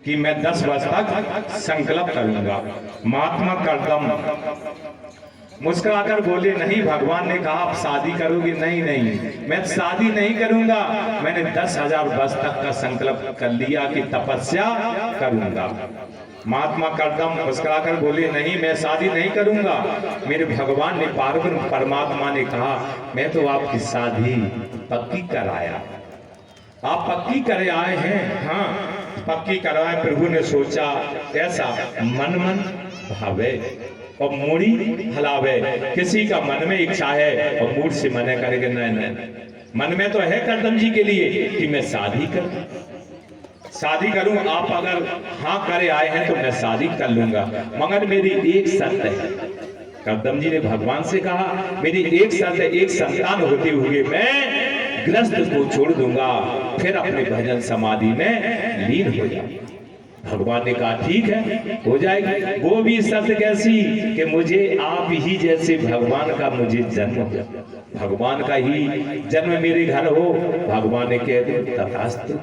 कि मैं 10 वर्ष तक संकल्प करूंगा। महात्मा कर्दम मुस्कुराकर बोले, नहीं, भगवान ने कहा आप शादी करोगे। नहीं नहीं, मैं शादी नहीं करूंगा, मैंने 10,000 वर्ष तक का संकल्प कर लिया कि तपस्या करूंगा। महात्मा कर्दम मुस्कुराकर बोले, नहीं, मैं शादी नहीं करूंगा, मेरे भगवान ने पार्वती परमात्मा ने कहा मैं तो आपकी शादी पक्की कराया। आप पक्की करे आए हैं? हाँ, पक्की कराए। प्रभु ने सोचा ऐसा मन मन भावे और मूड़ी हलावे। किसी का मन में इच्छा है और मूड से मना करेगा, नहीं, मन में तो है कर्दम जी के लिए कि मैं शादी करूं। आप अगर हाँ करे आए हैं तो मैं शादी कर लूंगा, मगर मेरी एक शर्त है। कर्दम जी ने भगवान से कहा, मेरी एक शर्त है, एक संतान होते हुए मैं गृहस्थ को छोड़ दूंगा, फिर अपने भजन समाधि में लीन हो जाऊंगा। भगवान ने कहा ठीक है, हो जाएगी। वो भी शर्त कैसी कि मुझे आप ही जैसे भगवान का मुझे जन्म हो, भगवान का ही जन्म मेरे घर हो। भगवान ने कह दिया तथास्तु।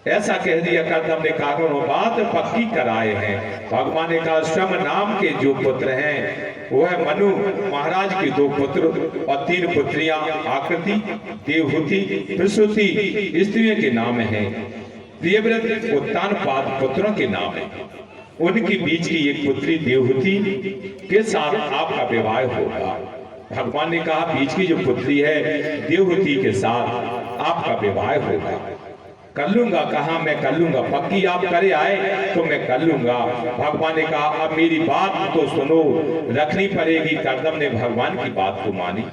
ऐसा कह दिया। कर्दम ने कागों बात पक्की कराए हैं। भगवान ने कहा स्वयं नाम के जो पुत्र हैं वह मनु महाराज के 2 पुत्र और 3 पुत्रियां आकृति, देवहूति, प्रसूति स्त्रियों के नाम हैं। प्रियव्रत उत्तानपाद पुत्रों के नाम है। उनकी बीच की एक पुत्री देवहूति के साथ आपका विवाह होगा। भगवान ने कहा बीच की जो पुत्री है देवहूति के साथ आपका विवाह होगा। कर लूंगा, कहा मैं कर लूंगा, पक्की आप करे आए तो मैं कर लूंगा। भगवान ने कहा अब मेरी बात तो सुनो, रखनी पड़ेगी। कर्दम ने भगवान की बात को मानी।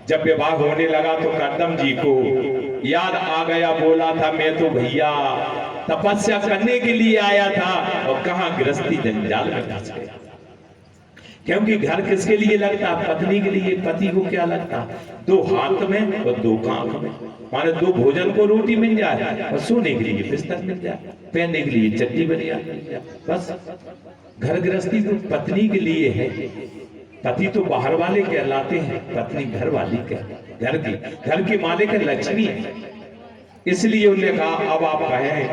जब विवाह होने लगा तो कर्दम जी को याद आ गया, बोला था मैं तो भैया तपस्या करने के लिए आया था और कहां गृहस्थी जंजाल में फंस गया। क्योंकि घर किसके लिए लगता? पत्नी के लिए। पति को क्या लगता? 2 हाथ में और 2 आंख में, माने 2 भोजन को रोटी मिल जाए और सोने के लिए बिस्तर मिल जाए, पहनने के लिए चड्डी बन जाए, बस। घर गृहस्थी तो पत्नी के लिए है। पति तो बाहर वाले कहलाते हैं, पत्नी घर वाली घर की मालिक है, लक्ष्मी है। इसलिए उन्होंने कहा अब आप कहें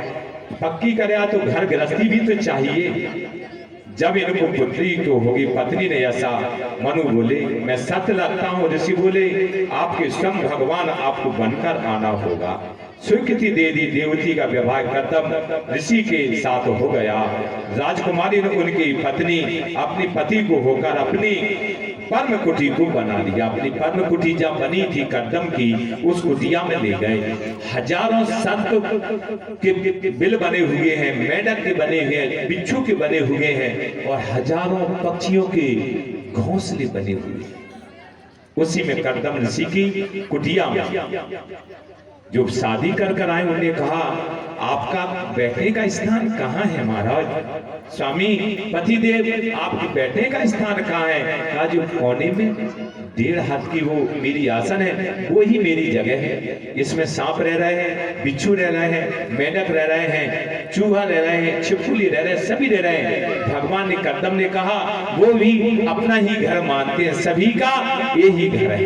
पक्की करे तो घर गृहस्थी भी तो चाहिए। जब इनको पुत्री तो होगी, पत्नी ने ऐसा, मनु बोले मैं सत्य लगता हूँ। ऋषि बोले आपके स्वयं भगवान आपको बनकर आना होगा। स्वीकृति दे दी। देवती का विवाह कर्दम ऋषि के साथ हो गया। राजकुमारी ने उनकी पत्नी अपनी पति को होकर अपनी पर्म कुटी को बना लिया। अपनी पर्म कुटी जब बनी थी कर्दम की, उस कुटिया में ले गए। हजारों सर्प के बिल बने हुए हैं, मेढक के बने हुए हैं, बिच्छू के बने हुए हैं और हजारों पक्षियों के घोंसले बने हुए हैं। उसी में कर्दम ऋषि की कुटिया में जो शादी कर आए, उन्होंने कहा आपका बैठने का स्थान कहाँ है महाराज? स्वामी पतिदेव आपके बैठने का स्थान कहाँ है? कहा जो कोने में 1.5 हाथ की वो मेरी आसन है, वो ही मेरी जगह है। इसमें सांप रह रहे हैं, बिच्छू रह रहे हैं, मेढक रह रहे हैं, चूहा रह रहे हैं, छिपकली रह रहे हैं, सभी रह रहे हैं। भगवान ने कर्दम ने कहा वो भी अपना ही घर मानते हैं, सभी का यही घर है।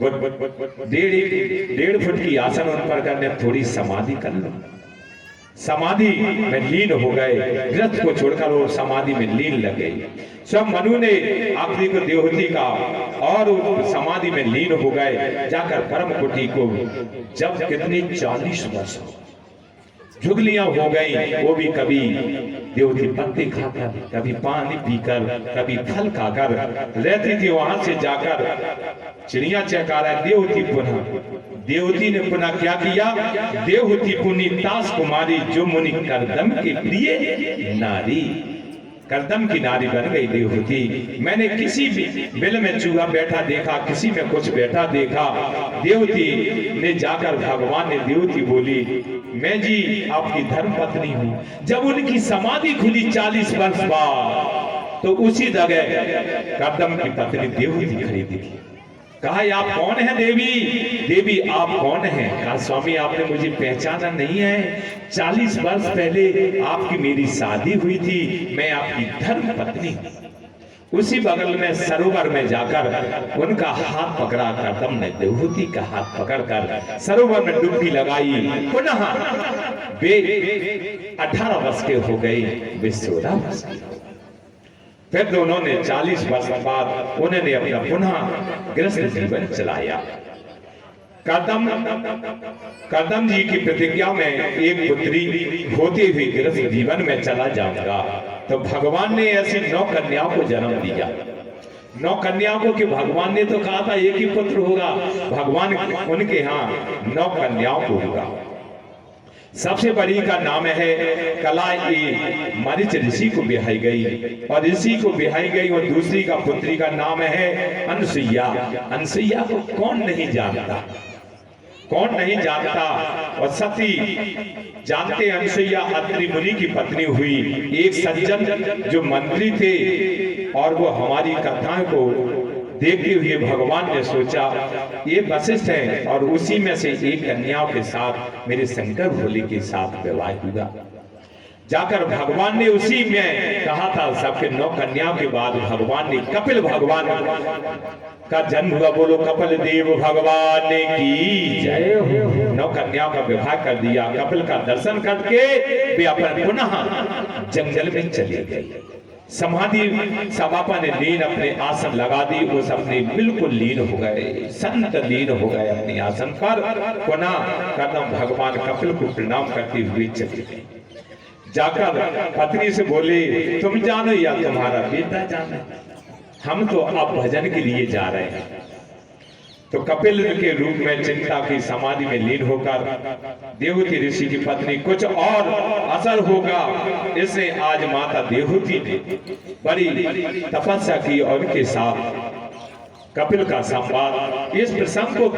1.5 फुट की आसन उन पर करने, थोड़ी समाधि कर लो। समाधि में लीन हो गए। गृहस्थ को छोड़कर वो समाधि में लीन लग गई। सब मनु ने आखिरी को देवहूति का और समाधि में लीन हो गए। जाकर परम कुटी को जब कितने 40 वर्ष जुगलियां हो गई, वो भी कभी देवती पत्ते खाकर, कभी पानी पीकर, कभी फल खाकर रहती थी। वहां से जाकर चिड़िया चहकारा देवती ने पुनः क्या किया? देवहूति पुनी तास कुमारी जो मुनि कर्दम के प्रिय नारी, कर्दम की नारी बन गई देवहूति। मैंने किसी भी बिल में चूहा बैठा देखा, किसी में कुछ बैठा देखा। देवती ने जाकर भगवान ने देवती बोली मैं जी आपकी धर्म पत्नी हूँ। जब उनकी समाधि खुली 40 वर्ष बाद, तो उसी जगह कर्दम की पत्नी देवहूति खड़ी दिखी। कहा आप कौन है देवी? देवी आप कौन हैं? कहा स्वामी आपने मुझे पहचाना नहीं है। 40 वर्ष पहले आपकी मेरी शादी हुई थी, मैं आपकी धर्म पत्नी हूं। उसी बगल में सरोवर में जाकर उनका हाथ पकड़ा करदम ने देवहूति का हाथ पकड़कर सरोवर में डुबकी लगाई। पुनः वे 18 वर्ष के हो गए, वे 16 वर्ष के। फिर दोनों ने 40 वर्ष बाद उन्होंने अपना पुनः गृहस्थ जीवन चलाया। करदम जी की प्रतिज्ञा में एक पुत्री होते हुए गृहस्थ जीवन में चला जाऊंगा, तो भगवान ने ऐसी 9 कन्याओं को जन्म दिया। 9 कन्याओं को, कि भगवान ने तो कहा था एक ही पुत्र होगा, भगवान उनके यहाँ 9 कन्याओं को होगा। सबसे बड़ी का नाम है कलाई, मरीच ऋषि को बिहाई गई और ऋषि को बिहाई गई। और दूसरी का पुत्री का नाम है अनसुईया। अनसुईया को कौन नहीं जानता, कौन नहीं जानता। और सती जानते, अनसुईया अत्रि मुनि की पत्नी हुई। एक सज्जन जो मंत्री थे और वो हमारी कथाओं को देखते हुए भगवान ने सोचा ये वशिष्ठ है और उसी में से एक कन्याओं के साथ मेरे शंकर भोले के साथ विवाह हुआ। जाकर भगवान ने उसी में कहा था, सबके 9 कन्याओं के बाद भगवान ने कपिल भगवान का जन्म हुआ। बोलो कपिल देव भगवान की जय हो। 9 कन्याओं का विवाह कर दिया। कपिल का दर्शन करके वे अपन पुनः जंगल में चले गए। समाधि सभापा ने लीन अपने आसन लगा दी। वो सबने बिल्कुल लीन हो गए, संत लीन हो गए अपने आसन पर। पुनः करदम भगवान कपिल को प्रणाम करते हुए चले गए। जाकर पत्नी से बोले, तुम जानो या तुम्हारा बेटा जाने, हम तो अब भजन के लिए जा रहे हैं। तो कपिल के रूप में चिंता की समाधि में लीन होकर देवहूति ऋषि की पत्नी कुछ और असर होगा, इससे आज माता देवहूति ने बड़ी तपस्या की और उनके साथ कपिल का संवाद। इस प्रसंग को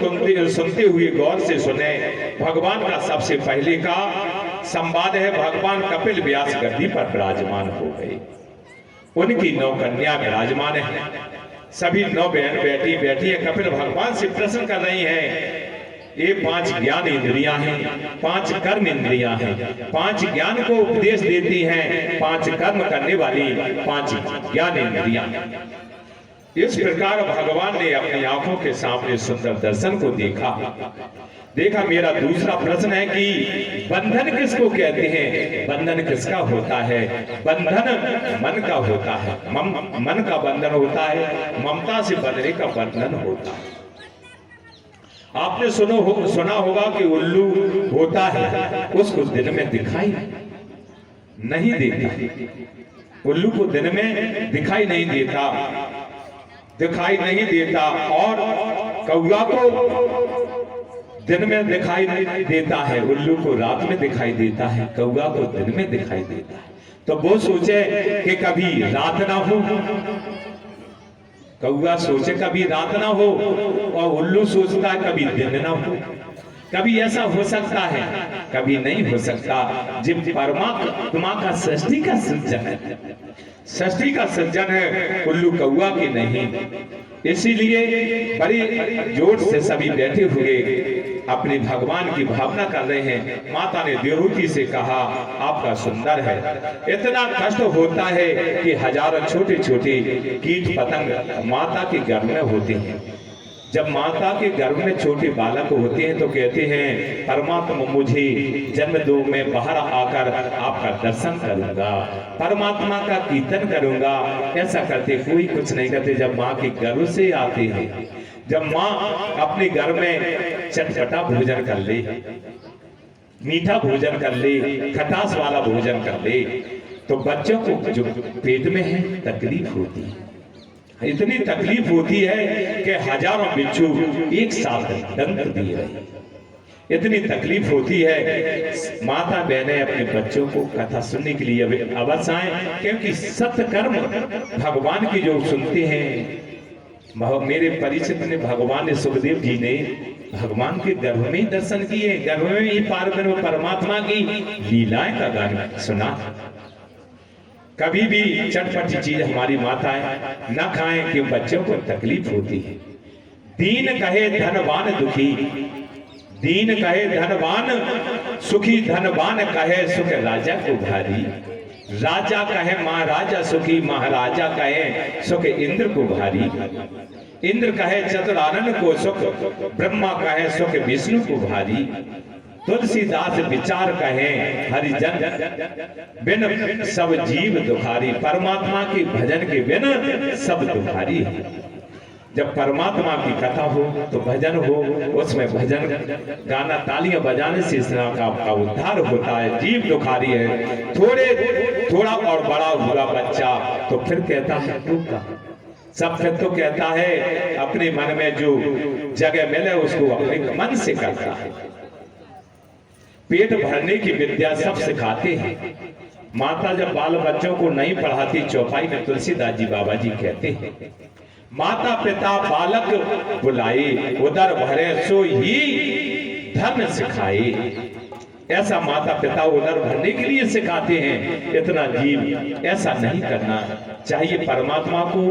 सुनते हुए गौर से सुने। भगवान का सबसे पहले का संवाद है, भगवान कपिल व्यास गद्दी पर विराजमान हो गए। उनकी 9 कन्या विराजमान है। सभी 9 बहन बैठी है। कपिल भगवान से प्रश्न कर रही हैं। ये 5 ज्ञान इंद्रियां हैं, 5 कर्म इंद्रियां हैं, 5 ज्ञान को उपदेश देती हैं, 5 कर्म करने वाली 5 ज्ञान इंद्रियां। इस प्रकार भगवान ने अपनी आंखों के सामने सुंदर दर्शन को देखा। मेरा दूसरा प्रश्न है कि बंधन किसको कहते हैं? बंधन किसका होता है? बंधन मन का होता है। मन का बंधन होता है, ममता से बंधने का बंधन होता है। आपने सुना होगा कि उल्लू होता है, उसको दिन में दिखाई नहीं देता। उल्लू को दिन में दिखाई नहीं देता और कौवा को दिन में दिखाई नहीं देता है, उल्लू को रात में दिखाई देता है, कौवा को दिन में दिखाई देता है। तो वो सोचे कि कभी रात ना हो, कौवा सोचे कभी रात ना हो, और उल्लू सोचता है कभी दिन ना हो। कभी ऐसा हो सकता है, कभी नहीं हो सकता। जब परमात्मा का सृष्टि का सृजन है, उल्लू कौवा की नहीं। इसीलिए बड़ी जोर से सभी बैठे हुए अपने भगवान की भावना कर रहे हैं। माता ने देवहूति से कहा, आपका सुंदर है। इतना कष्ट होता है कि हजारों छोटे छोटे कीट पतंग माता के गर्भ में होते हैं। जब माता के गर्भ में छोटे बालक होते हैं तो कहते हैं, परमात्मा मुझे जन्म दो, मैं बाहर आकर आपका दर्शन करूंगा, परमात्मा का कीर्तन करूंगा। ऐसा करते कोई कुछ नहीं करते। जब माँ के गर्भ से आते हैं, जब माँ अपने गर्भ में चटपटा भोजन कर ले, मीठा भोजन कर ले, खटास वाला भोजन कर ले, तो बच्चों को जो पेट में है तकलीफ होती है। इतनी तकलीफ होती है कि हजारों बिच्छू एक साथ दंत दिए रहे। इतनी तकलीफ होती है। माता बहनें अपने बच्चों को कथा सुनने के लिए अवश्य आए, क्योंकि सत्कर्म भगवान की जो सुनते हैं। मेरे परिचित ने भगवान ने सुखदेव जी ने भगवान के गर्भ में ही दर्शन किए, गर्भ में ही पार्वती परमात्मा की लीलाएं का गान सुना। कभी भी चटपटी चीज हमारी माताएं न खाएं कि बच्चों को तकलीफ होती है। दीन कहे धनवान दुखी, दीन कहे धनवान सुखी, धनवान कहे सुख राजा को भारी। राजा कहे महाराजा सुखी, महाराजा कहे सुख इंद्र को भारी। इंद्र कहे चतुरानन को सुख, ब्रह्मा कहे सुख विष्णु को भारी। तुलसीदास विचार कहे हरिजन बिन सब जीव दुखारी। परमात्मा के भजन के बिन सब दुखारी। जब परमात्मा की कथा हो तो भजन हो, उसमें भजन गाना तालियां बजाने से इस तरह का आपका उद्धार होता है। जीव दुखारी है। थोड़ा और बड़ा हुआ बच्चा तो फिर कहता है टूका, सब फिर तो कहता है अपने मन में जो जगह मिले उसको अपने मन से करता है। पेट भरने की विद्या सब सिखाते हैं। माता जब बाल बच्चों को नहीं पढ़ाती, चौपाई में तुलसीदास जी बाबा जी कहते हैं, माता पिता बालक बुलाए, उदर भरे सो ही धर्म सिखाए। ऐसा माता पिता उदर भरने के लिए सिखाते हैं। इतना जीव ऐसा नहीं करना चाहिए। परमात्मा को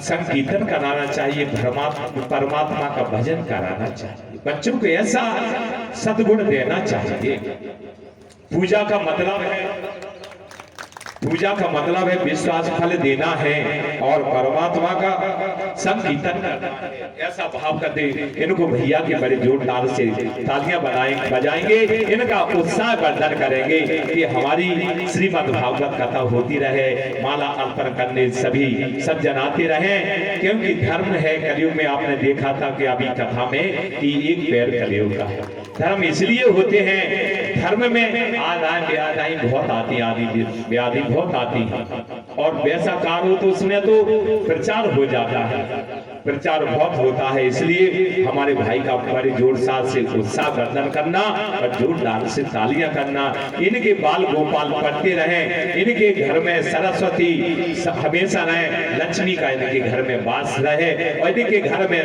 संकीर्तन कराना चाहिए, परमात्मा का भजन कराना चाहिए। बच्चों को ऐसा सद्गुण देना चाहिए। पूजा का मतलब है विश्वास फल देना है और परमात्मा का संकीर्तन करना है। ऐसा भाव करते इनको भैया के बड़े जोरदार से तालियां बजाएंगे, इनका उत्साह वर्धन करेंगे कि हमारी श्रीमद् भागवत कथा होती रहे, माला अर्पण करने सभी सज्जन आते रहे। क्योंकि धर्म है, कलयुग में आपने देखा था कि अभी कथा में कि एक पैर कलयुग का है। धर्म इसलिए होते हैं, धर्म में आदाई बहुत आती, आदि व्याधि बहुत आती है और वैसा कार्य हो तो उसमें तो प्रचार हो जाता है, प्रचार बहुत होता है। इसलिए हमारे भाई का बड़े जोर साथ से उत्साह वर्धन करना और जोरदार से तालियां करना। इनके बाल गोपाल पढ़ते रहे, इनके घर में सरस्वती हमेशा रहे, लक्ष्मी का इनके घर में वास रहे और इनके घर में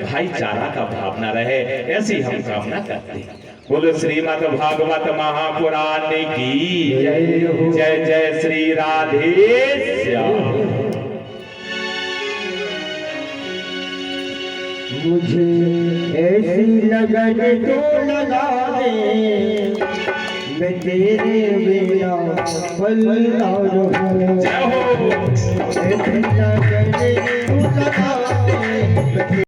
भाईचारा का भावना रहे, ऐसी हम कामना करते हैं। बोलो श्रीमद् भागवत महापुराण की जय। जय श्री राधे श्याम। मुझे ऐसी लगन तो लगा दे, मैं तेरे बिना पल ना रहूं। ऐसी लगन तो लगा दे।